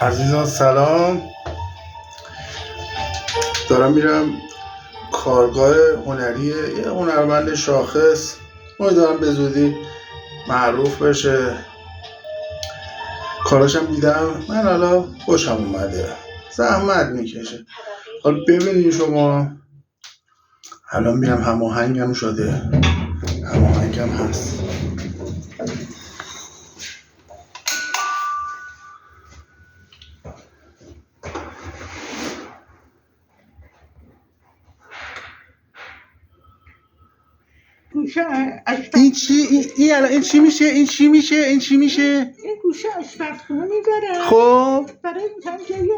عزیزان سلام. دارم میرم کارگاه هنری یه هنرمند شاخص، امیدوارم به زودی معروف بشه. کاراشم دیدم، من حالا خوشم اومده، زحمت میکشه. حالا ببینید شما، الان میرم، هماهنگم شده، هماهنگم هست. این چی؟ این الان این چی میشه؟ این چی میشه؟ این گوشه آشپزخونه میبرن خب برای مثلا جای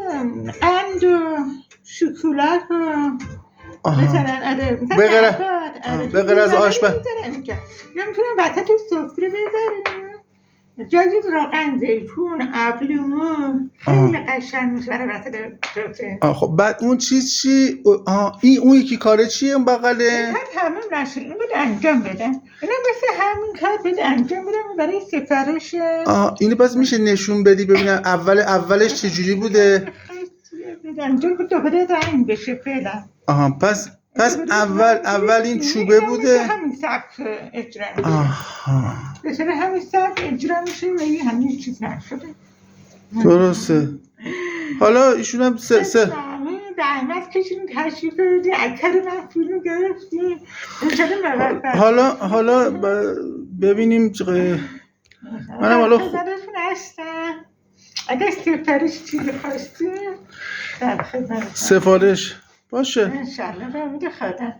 قند و شکلات و مثلا به غیر از آشپز یا میتونن وسط سفره بذارن جای روغن زیتون ابلیمون خیلی قشنگ میشه برای وسط سفره. خب بعد اون چیز چی؟ این اون یکی کاره چیه اون بغله؟ این تمام نشد، این باید انجام بدن، اینا مثل همین کار باید انجام بدن برای سفارش. اینو پس میشه نشون بدی ببینم اولش چجوری بوده؟ انجام بود دوباره رنگ بشه فعلا. پس اول این چوبه بوده؟ همین سبک اجرا میشه، به همین سبک اجرا میشه و این همین چیز نشده. درسته. حالا ایشون هم دعمت کشیم تشریف بردی اکر محفیلو گرفتیم. حالا ببینیم منم حالا خدمتتون هستم. اگه سفارش چیزی خواستی در خدمتتون. سفارش باشه انشالله به امید خدا.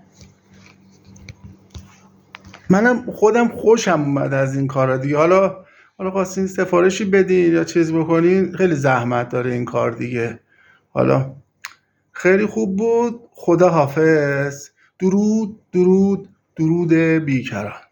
منم خودم خوشم اومد از این کارا دیگه. حالا خواستین سفارشی بدین یا چیز بکنین، خیلی زحمت داره این کار دیگه. حالا خیلی خوب بود. خدا حافظ. درود درود درود بیکران.